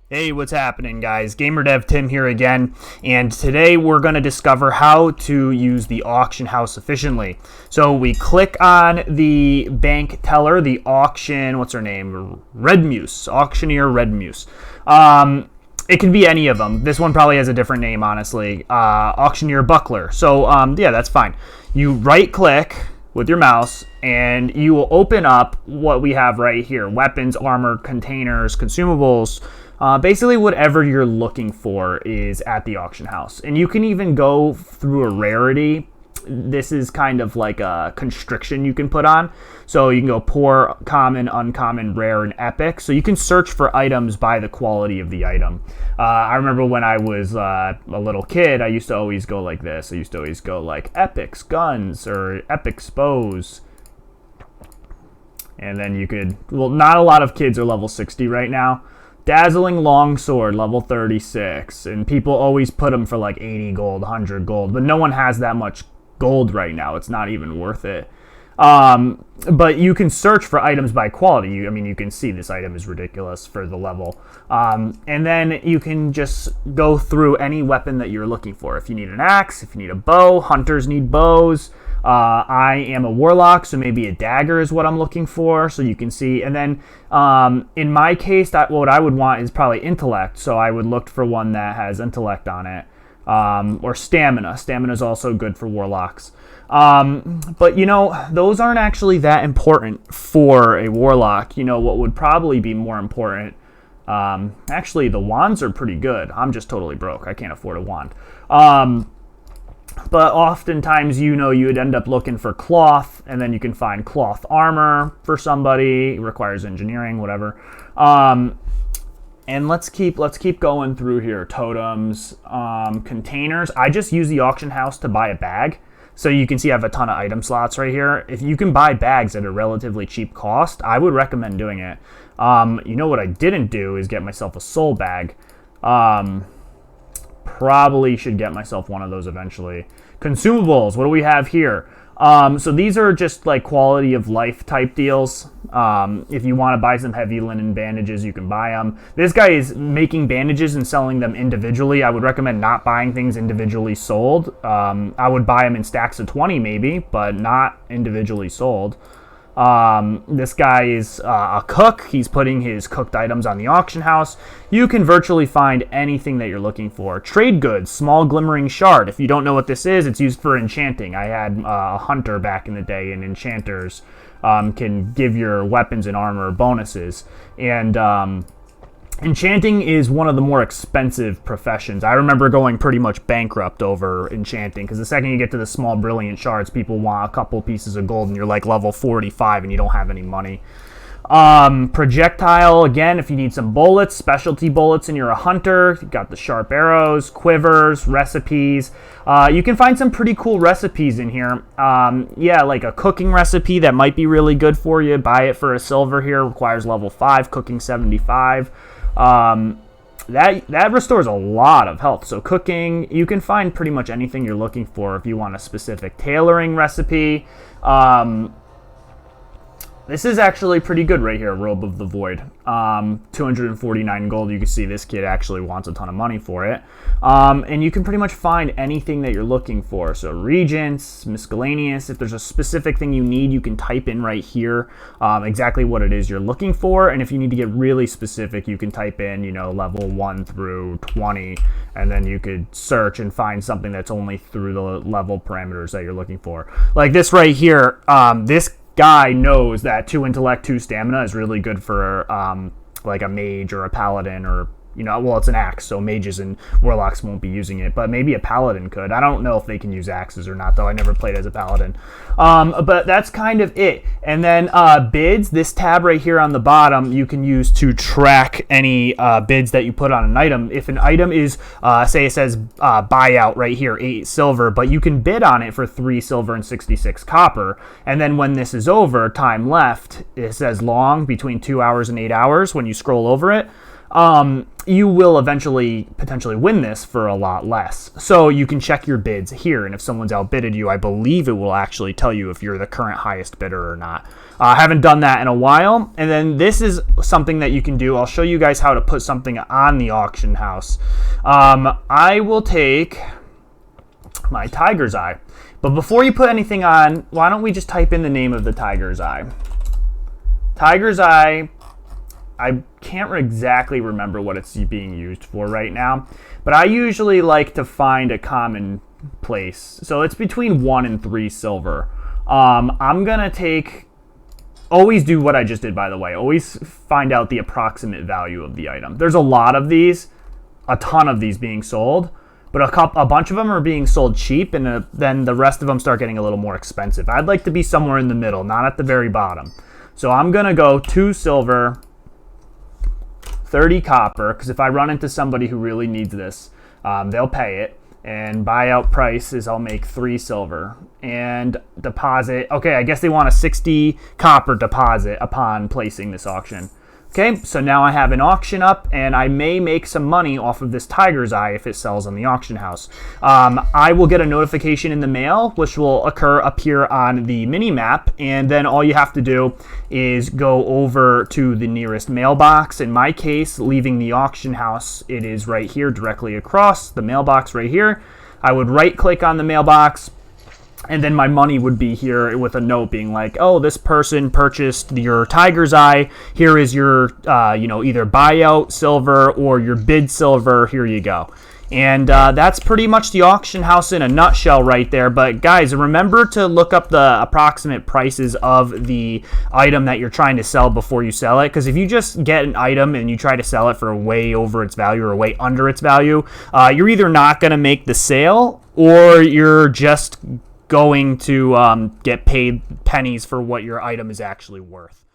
Hey, what's happening, guys? GamerDev Tim here again, and today we're going to discover how to use the auction house efficiently. So we click on the bank teller, the auction, what's her name? Redmuse, auctioneer Redmuse. It can be any of them. This one probably has a different name, honestly. Auctioneer Buckler. So, yeah, that's fine. You right-click with your mouse, and you will open up what we have right here. Weapons, armor, containers, consumables. Basically, whatever you're looking for is at the auction house. And you can even go through a rarity. This is kind of like a constriction you can put on. So you can go poor, common, uncommon, rare, and epic. So you can search for items by the quality of the item. I remember when I was a little kid, I used to always go like this. I used to always go like epics, guns, or epics bows. And then you could, well, not a lot of kids are level 60 right now. Dazzling Longsword, level 36, and people always put them for like 80 gold, 100 gold, but no one has that much gold right now. It's not even worth it. But you can search for items by quality. You can see this item is ridiculous for the level. And then you can just go through any weapon that you're looking for. If you need an axe, if you need a bow, hunters need bows. I am a warlock, so maybe a dagger is what I'm looking for, so you can see. And then in my case, what I would want is probably intellect, so I would look for one that has intellect on it, or stamina. Stamina is also good for warlocks. But, those aren't actually that important for a warlock. What would probably be more important, actually, the wands are pretty good. I'm just totally broke. I can't afford a wand. But oftentimes, you would end up looking for cloth, and then you can find cloth armor for somebody. It requires engineering, whatever. And let's keep going through here. Totems, containers. I just use the auction house to buy a bag. So you can see I have a ton of item slots right here. If you can buy bags at a relatively cheap cost, I would recommend doing it. What I didn't do is get myself a soul bag. Probably should get myself one of those eventually. Consumables, what do we have here? So these are just like quality of life type deals. If you want to buy some heavy linen bandages, you can buy them. This guy is making bandages and selling them individually. I would recommend not buying things individually sold. I would buy them in stacks of 20 maybe, but not individually sold. This guy is a cook. He's putting his cooked items on the auction house. You can virtually find anything that you're looking for. Trade goods, small glimmering shard. If you don't know what this is, it's used for enchanting. I had a hunter back in the day, and enchanters can give your weapons and armor bonuses. And enchanting is one of the more expensive professions. I remember going pretty much bankrupt over enchanting, because the second you get to the small brilliant shards, people want a couple pieces of gold and you're like level 45 and you don't have any money. Projectile, again, if you need some bullets, specialty bullets and you're a hunter, you've got the sharp arrows, quivers, recipes. You can find some pretty cool recipes in here. Like a cooking recipe that might be really good for you. Buy it for a silver here, requires level 5, cooking 75. That restores a lot of health. So cooking, you can find pretty much anything you're looking for if you want a specific tailoring recipe. This is actually pretty good right here, Robe of the Void. 249 gold. You can see this kid actually wants a ton of money for it. And you can pretty much find anything that you're looking for. So regents, miscellaneous. If there's a specific thing you need, you can type in right here exactly what it is you're looking for. And if you need to get really specific, you can type in, level 1 through 20. And then you could search and find something that's only through the level parameters that you're looking for. Like this right here, this guy knows that 2 intellect, 2 stamina is really good for like a mage or a paladin, or it's an axe, so mages and warlocks won't be using it, but maybe a paladin could. I don't know if they can use axes or not, though. I never played as a paladin. But that's kind of it. And then bids, this tab right here on the bottom, you can use to track any bids that you put on an item. If an item is, say it says buyout right here, 8 silver, but you can bid on it for 3 silver and 66 copper. And then when this is over, time left, it says long, between 2 hours and 8 hours when you scroll over it. you will eventually potentially win this for a lot less. So you can check your bids here, and if someone's outbidded you, I believe it will actually tell you if you're the current highest bidder or not. I haven't done that in a while. And then this is something that you can do. I'll show you guys how to put something on the auction house. I will take my tiger's eye. But before you put anything on, why don't we just type in the name of the tiger's eye? Tiger's eye, I can't exactly remember what it's being used for right now, but I usually like to find a common place. So it's between 1 and 3 silver. I'm going to take, always do what I just did, by the way. Always find out the approximate value of the item. There's a lot of these, a ton of these being sold, but a bunch of them are being sold cheap, and then the rest of them start getting a little more expensive. I'd like to be somewhere in the middle, not at the very bottom. So I'm going to go 2 silver, 30 copper, because if I run into somebody who really needs this, they'll pay it. And buyout price is I'll make 3 silver. And deposit, okay, I guess they want a 60 copper deposit upon placing this auction. Okay, so now I have an auction up, and I may make some money off of this tiger's eye if it sells on the auction house. I will get a notification in the mail, which will appear on the mini map, and then all you have to do is go over to the nearest mailbox. In my case, leaving the auction house, it is right here, directly across the mailbox right here. I would right-click on the mailbox, and then my money would be here with a note being like, oh, this person purchased your tiger's eye. Here is your, either buyout silver or your bid silver. Here you go. And that's pretty much the auction house in a nutshell right there. But guys, remember to look up the approximate prices of the item that you're trying to sell before you sell it. Because if you just get an item and you try to sell it for way over its value or way under its value, you're either not going to make the sale, or you're just going to get paid pennies for what your item is actually worth.